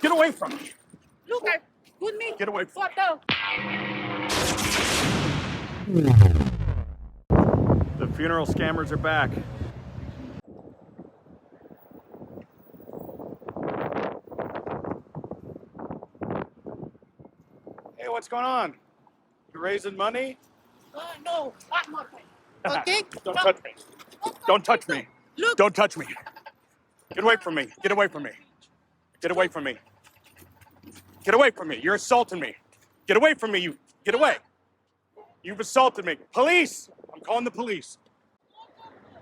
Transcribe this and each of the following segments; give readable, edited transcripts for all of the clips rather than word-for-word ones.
Get away from me. Look at good me. Get away from Photo. The funeral scammers are back. Hey, what's going on? You raising money? No, I'm not. Okay? Don't touch me. Don't touch me. Look. Don't touch me. Get away from me. Get away from me. Get away from me. Get away from me. You're assaulting me. Get away from me. You get away. You've assaulted me. Police! I'm calling the police.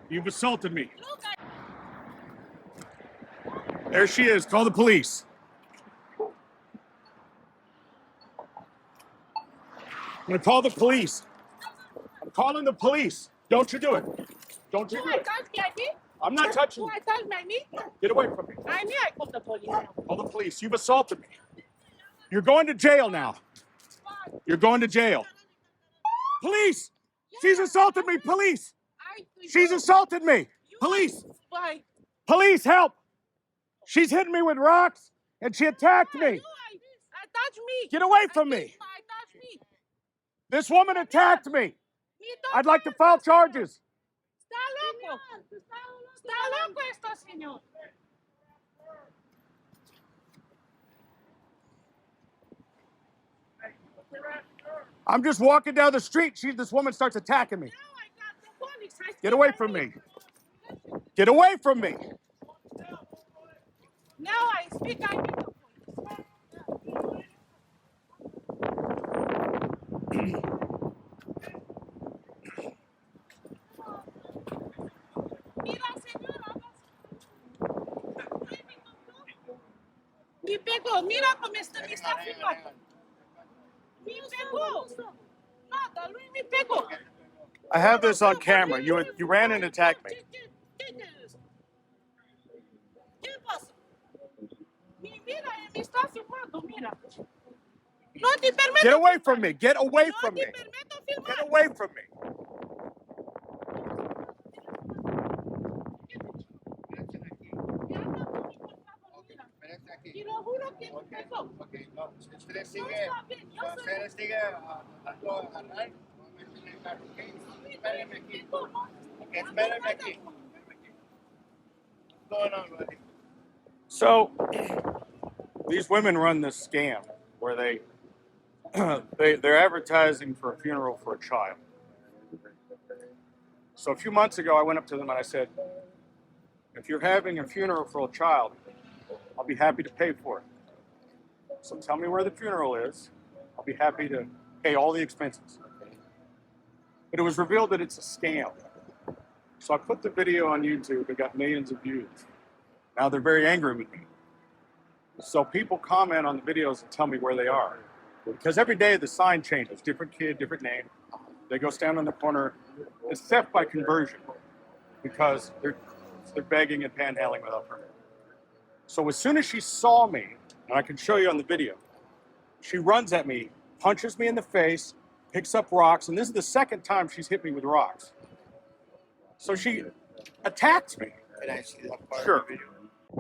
You've assaulted me. There she is. Call the police. I'm gonna call the police. I'm calling the police. Don't you do it. Don't you do it. I'm not touching you. Get away from me. I call the police. Call the police. You've assaulted me. You're going to jail now. You're going to jail. Police! She's assaulted me. Police! She's assaulted me. Police! Why? Police, help! She's hitting me with rocks and she attacked me. Touch me. Get away from me. Touch me. This woman attacked me. I'd like to file charges. Está loco. Está loco esto, señor. I'm just walking down the street. This woman starts attacking me. Get away from me. Get away from me. Now I speak, I need the Mira, señora. Me pegou. Mira como me está filmando. Me pegou. Nada, Luis me pegou. I have this on camera. You ran and attacked me. ¿Qué pasa? Mira, me está filmando, mira. No te permito. Get away from me. Get away from me. No te permito filmar. Get away from me. Y lo juro que me pegó. Ok, no, usted sigue, usted sigue algo a agarrar, espéreme aquí, espéreme aquí. No, buddy. So, these women run this scam where they're advertising for a funeral for a child. So a few months ago, I went up to them and I said, if you're having a funeral for a child, I'll be happy to pay for it. So tell me where the funeral is. I'll be happy to pay all the expenses. But it was revealed that it's a scam. So I put the video on YouTube. It got millions of views. Now they're very angry with me. So people comment on the videos and tell me where they are. Because every day the sign changes. Different kid, different name. They go stand on the corner. It's theft by conversion. Because they're begging and panhandling without permit. So as soon as she saw me, and I can show you on the video, she runs at me, punches me in the face, picks up rocks, and this is the second time she's hit me with rocks. So she attacked me. Can I see that part Sure. of the video?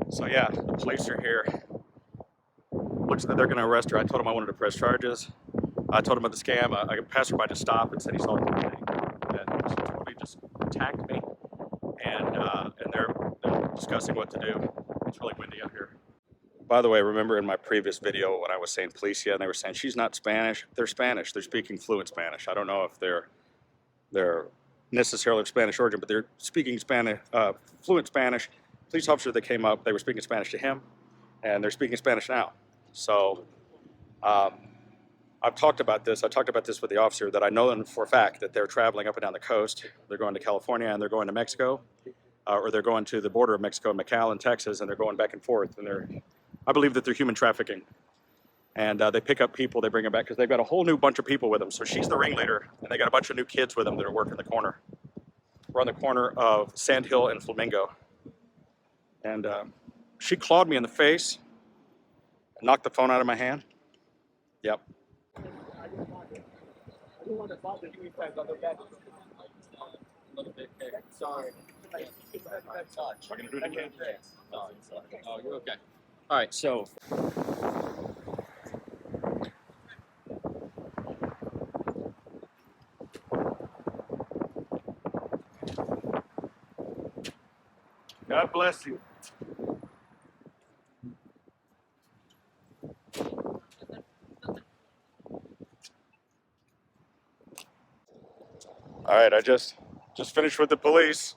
So yeah, the police are here. Looks like they're gonna arrest her. I told them I wanted to press charges. I told them about the scam. I passed her by to stop and said he saw the thing. And she totally just attacked me. And they're discussing what to do. It's really windy out here. By the way, remember in my previous video when I was saying Policia and they were saying she's not Spanish? They're Spanish. They're speaking fluent Spanish. I don't know if they're necessarily of Spanish origin, but they're speaking Spanish, fluent Spanish. Police officer that came up, they were speaking Spanish to him, and they're speaking Spanish now. So I've talked about this. I talked about this with the officer that I know them for a fact that they're traveling up and down the coast. They're going to California and they're going to Mexico, or they're going to the border of Mexico and McAllen, Texas, and they're going back and forth. And I believe that they're human trafficking. And they pick up people, they bring them back because they've got a whole new bunch of people with them. So she's the ringleader, and they got a bunch of new kids with them that are working the corner. We're on the corner of Sand Hill and Flamingo. And she clawed me in the face, knocked the phone out of my hand. Yep. I don't want to bother you if I got a bad a little bit there. Sorry. We're gonna do it again. Oh, you're okay. All right, so God bless you. All right, I just finished with the police.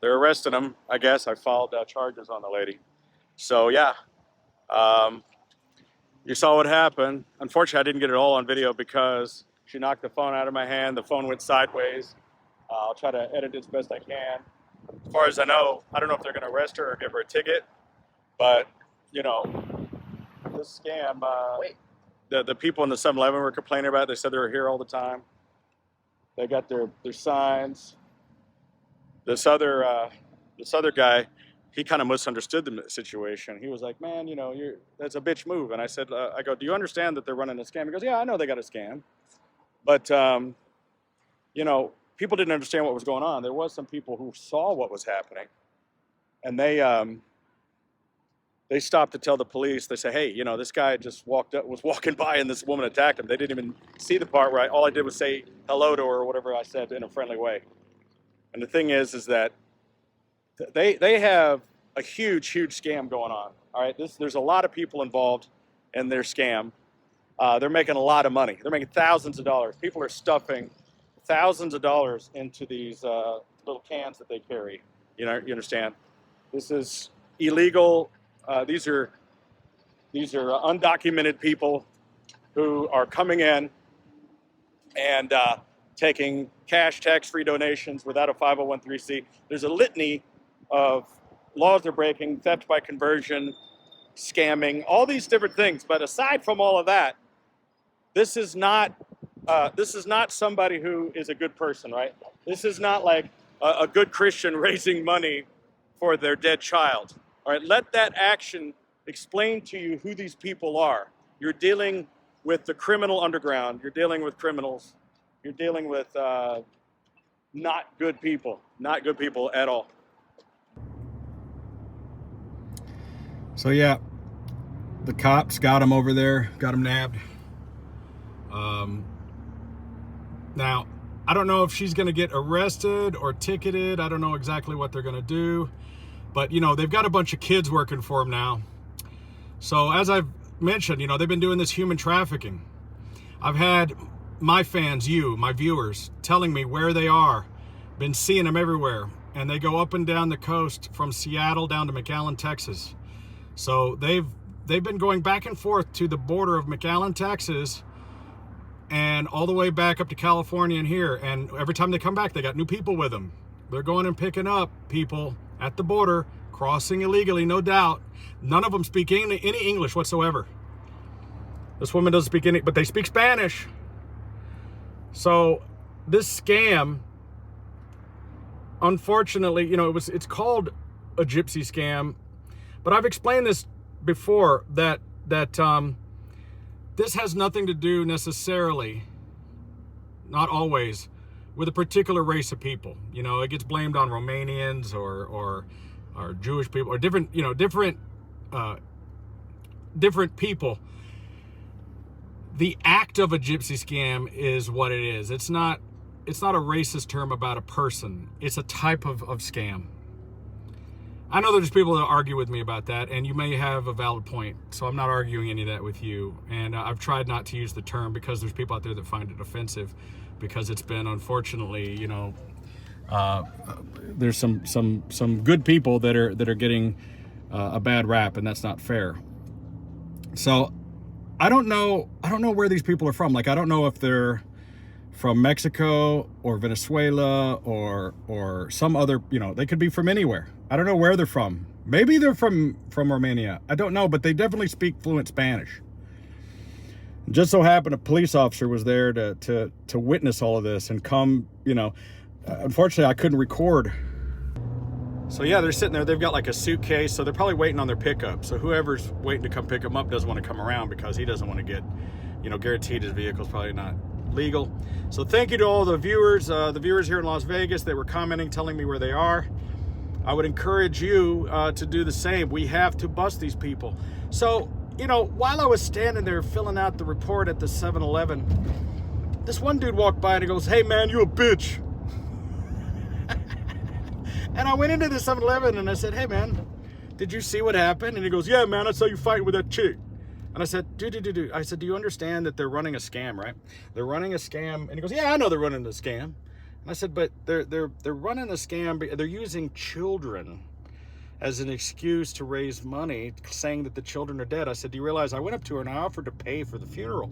They're arresting him. I guess I filed charges on the lady. So yeah, you saw what happened. Unfortunately, I didn't get it all on video because she knocked the phone out of my hand. The phone went sideways. I'll try to edit it as best I can. As far as I know, I don't know if they're going to arrest her or give her a ticket. But you know, this scam. The people in the 7-Eleven were complaining about it. They said they were here all the time. They got their signs. This other guy, he kind of misunderstood the situation. He was like, "Man, you know, that's a bitch move." And I said, "I go, do you understand that they're running a scam?" He goes, "Yeah, I know they got a scam, but you know, people didn't understand what was going on. There was some people who saw what was happening, and they stopped to tell the police. They say, hey, you know, this guy just was walking by and this woman attacked him. They didn't even see the part where all I did was say hello to her or whatever I said in a friendly way. And the thing is that they have a huge scam going on. All right, there's a lot of people involved in their scam. They're making a lot of money. They're making thousands of dollars. People are stuffing thousands of dollars into these little cans that they carry. You know, you understand? This is illegal. These are undocumented people who are coming in and taking cash tax-free donations without a 501(c)(3). There's a litany of laws they're breaking: theft by conversion, scamming, all these different things. But aside from all of that, this is not somebody who is a good person, right? This is not like a good Christian raising money for their dead child. All right, let that action explain to you who these people are. You're dealing with the criminal underground. You're dealing with criminals. You're dealing with not good people at all. So yeah, the cops got him over there, got him nabbed. Now, I don't know if she's going to get arrested or ticketed. I don't know exactly what they're going to do. But, you know, they've got a bunch of kids working for them now. So as I've mentioned, you know, they've been doing this human trafficking. I've had my fans, my viewers, telling me where they are. Been seeing them everywhere. And they go up and down the coast from Seattle down to McAllen, Texas. So they've been going back and forth to the border of McAllen, Texas, and all the way back up to California and here. And every time they come back, they got new people with them. They're going and picking up people at the border, crossing illegally, no doubt. None of them speak any English whatsoever. This woman doesn't speak any, but they speak Spanish. So this scam, unfortunately, you know, it's called a gypsy scam, but I've explained this before that this has nothing to do necessarily, not always, with a particular race of people. You know, it gets blamed on Romanians or Jewish people or different people. The act of a gypsy scam is what it is. It's not a racist term about a person. It's a type of scam. I know there's people that argue with me about that, and you may have a valid point, so I'm not arguing any of that with you. And I've tried not to use the term because there's people out there that find it offensive, because it's been, unfortunately, you know, there's some good people that are getting a bad rap, and that's not fair. So I don't know where these people are from. Like, I don't know if they're from Mexico or Venezuela or some other, you know, they could be from anywhere. I don't know where they're from. Maybe they're from Romania. I don't know, but they definitely speak fluent Spanish. Just so happened a police officer was there to witness all of this and come, you know. Unfortunately, I couldn't record. So yeah, they're sitting there. They've got like a suitcase, so they're probably waiting on their pickup. So whoever's waiting to come pick them up doesn't want to come around because he doesn't want to get, you know, guaranteed his vehicle's probably not legal. So thank you to all the viewers here in Las Vegas that were commenting, telling me where they are. I would encourage you to do the same. We have to bust these people. So, you know, while I was standing there filling out the report at the 7-Eleven, this one dude walked by and he goes, "Hey man, you a bitch." And I went into the 7-Eleven and I said, "Hey man, did you see what happened?" And he goes, "Yeah man, I saw you fighting with that chick." And I said, dude. I said, "Do you understand that they're running a scam, right? They're running a scam." And he goes, "Yeah, I know they're running a scam." And I said, "But they're running a scam. They're using children as an excuse to raise money, saying that the children are dead." I said, "Do you realize I went up to her and I offered to pay for the funeral?"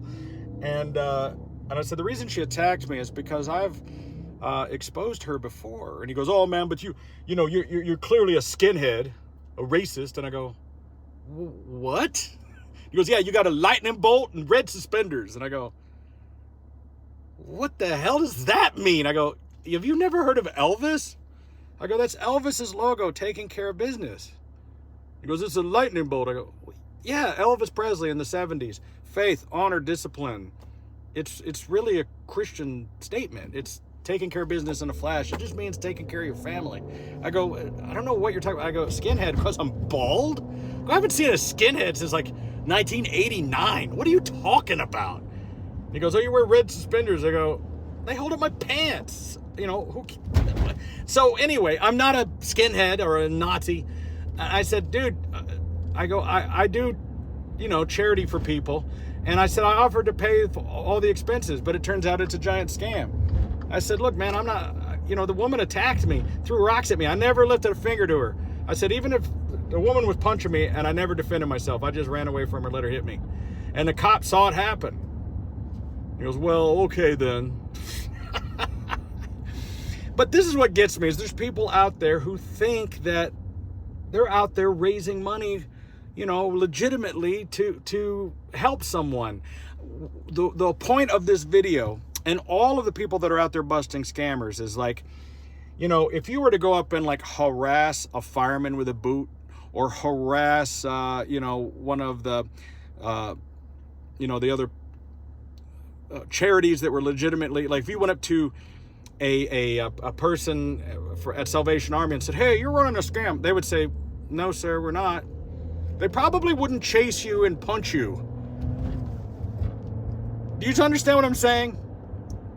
And I said, "The reason she attacked me is because I've exposed her before." And he goes, "Oh man, but you're clearly a skinhead, a racist." And I go, "What?" He goes, "Yeah, you got a lightning bolt and red suspenders." And I go, "What the hell does that mean?" I go, "Have you never heard of Elvis?" I go, "That's Elvis's logo, taking care of business." He goes, "It's a lightning bolt." I go, "Yeah, Elvis Presley in the 70s. Faith, honor, discipline. It's really a Christian statement. It's taking care of business in a flash. It just means taking care of your family." I go, "I don't know what you're talking about." I go, "Skinhead because I'm bald?" I haven't seen a skinhead since like 1989. What are you talking about? He goes, "Oh, you wear red suspenders." I go, "They hold up my pants." You know, who? So anyway, I'm not a skinhead or a Nazi. I said, "Dude," I go, I do, you know, charity for people. And I said, "I offered to pay for all the expenses, but it turns out it's a giant scam." I said, "Look, man, I'm not, you know, the woman attacked me, threw rocks at me. I never lifted a finger to her." I said, "Even if the woman was punching me and I never defended myself, I just ran away from her, let her hit me. And the cop saw it happen." He goes, "Well, okay then." But this is what gets me, is there's people out there who think that they're out there raising money, you know, legitimately to help someone. The point of this video and all of the people that are out there busting scammers is like, you know, if you were to go up and like harass a fireman with a boot, or harass, you know, one of the, you know, the other charities that were legitimately, like if you went up to a person at Salvation Army and said, "Hey, you're running a scam," they would say, "No, sir, we're not." They probably wouldn't chase you and punch you. Do you understand what I'm saying?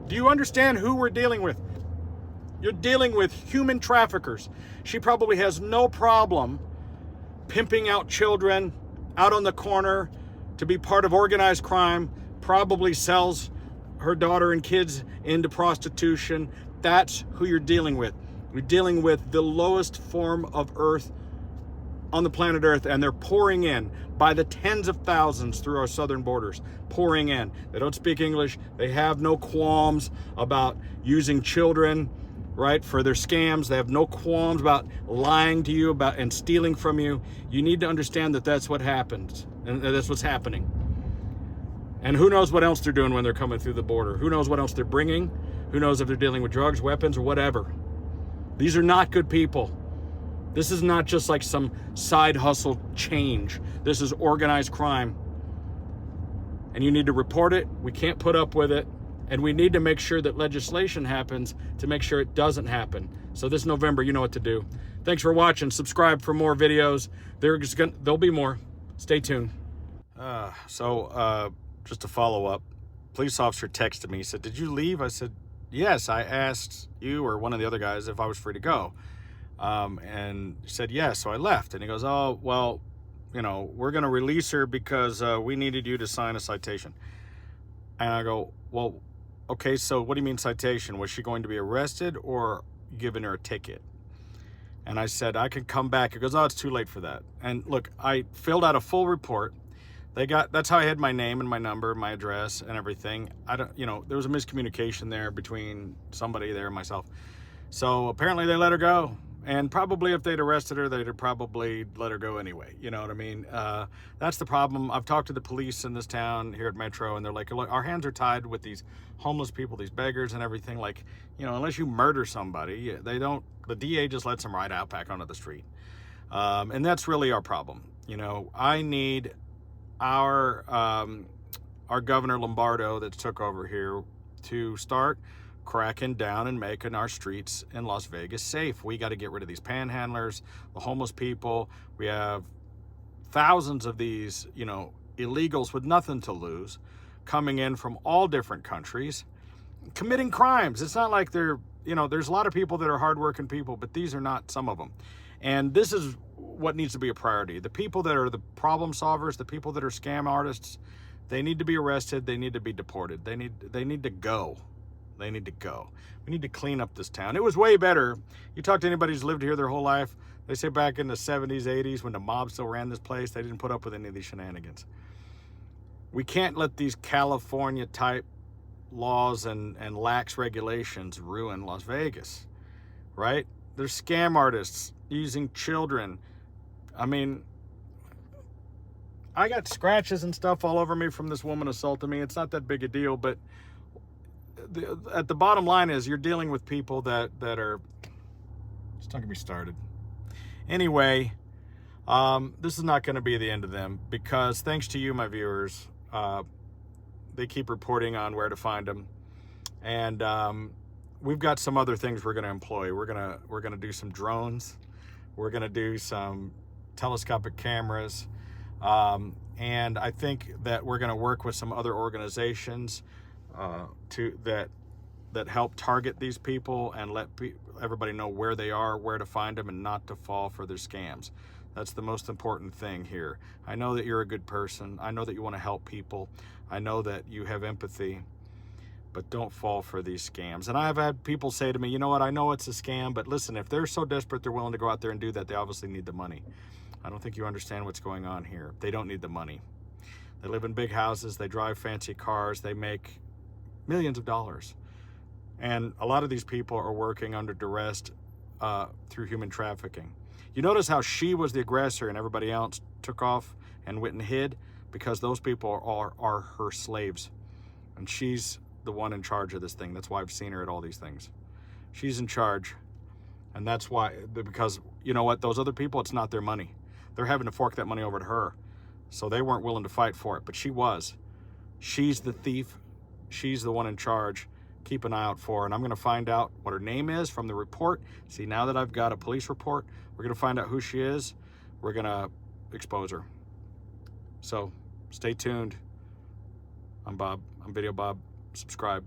Do you understand who we're dealing with? You're dealing with human traffickers. She probably has no problem pimping out children out on the corner to be part of organized crime, probably sells her daughter and kids into prostitution. That's who you're dealing with. You're dealing with the lowest form of earth on the planet Earth, and they're pouring in by the tens of thousands through our southern borders, pouring in. They don't speak English. They have no qualms about using children, right, for their scams. They have no qualms about lying to you about and stealing from you. You need to understand that that's what happens, and that's what's happening. And who knows what else they're doing when they're coming through the border? Who knows what else they're bringing? Who knows if they're dealing with drugs, weapons, or whatever? These are not good people. This is not just like some side hustle change. This is organized crime. And you need to report it. We can't put up with it. And we need to make sure that legislation happens to make sure it doesn't happen. So this November, you know what to do. Thanks for watching. Subscribe for more videos. There'll be more. Stay tuned. Just to follow up, police officer texted me. He said, "Did you leave?" I said, "Yes, I asked you or one of the other guys if I was free to go." And he said, "Yes," so I left. And he goes, "Oh, well, you know, we're going to release her because we needed you to sign a citation." And I go, "Well, okay, so what do you mean citation? Was she going to be arrested or giving her a ticket?" And I said, "I can come back." He goes, "Oh, it's too late for that." And look, I filled out a full report. That's how I had my name and my number, my address and everything. There was a miscommunication there between somebody there and myself. So apparently they let her go. And probably if they'd arrested her, they'd have probably let her go anyway. You know what I mean? That's the problem. I've talked to the police in this town here at Metro, and they're like, "Look, our hands are tied with these homeless people, these beggars and everything. Like, you know, unless you murder somebody, the DA just lets them ride out back onto the street." And that's really our problem. You know, I need our Governor Lombardo that took over here to start cracking down and making our streets in Las Vegas safe. We got to get rid of these panhandlers, the homeless people. We have thousands of these, illegals with nothing to lose coming in from all different countries, committing crimes. It's not like they're, there's a lot of people that are hardworking people, but these are not some of them. And this is what needs to be a priority. The people that are the problem solvers, the people that are scam artists, they need to be arrested. They need to be deported. They need to go. They need to go. We need to clean up this town. It was way better. You talk to anybody who's lived here their whole life, they say back in the 70s, 80s, when the mob still ran this place, they didn't put up with any of these shenanigans. We can't let these California-type laws and lax regulations ruin Las Vegas, right? There's scam artists using children. I mean, I got scratches and stuff all over me from this woman assaulting me. It's not that big a deal, but at the bottom line is you're dealing with people that are, just don't get me started. Anyway, this is not going to be the end of them, because thanks to you, my viewers, they keep reporting on where to find them. And we've got some other things we're going to employ. We're going to do some drones. We're going to do some telescopic cameras. And I think that we're going to work with some other organizations that help target these people and let everybody know where they are, where to find them, and not to fall for their scams. That's the most important thing here. I know that you're a good person. I know that you want to help people. I know that you have empathy, but don't fall for these scams. And I've had people say to me, you know what, I know it's a scam, but listen, if they're so desperate they're willing to go out there and do that, they obviously need the money. I don't think you understand what's going on here. They don't need the money. They live in big houses. They drive fancy cars. They make millions of dollars. And a lot of these people are working under duress through human trafficking. You notice how she was the aggressor and everybody else took off and went and hid? Because those people are her slaves. And she's the one in charge of this thing. That's why I've seen her at all these things. She's in charge. And that's why, because you know what? Those other people, it's not their money. They're having to fork that money over to her. So they weren't willing to fight for it, but she was. She's the thief. She's the one in charge. Keep an eye out for her. And I'm going to find out what her name is from the report. See, now that I've got a police report, we're going to find out who she is. We're going to expose her. So stay tuned. I'm Bob. I'm Videobob. Subscribe.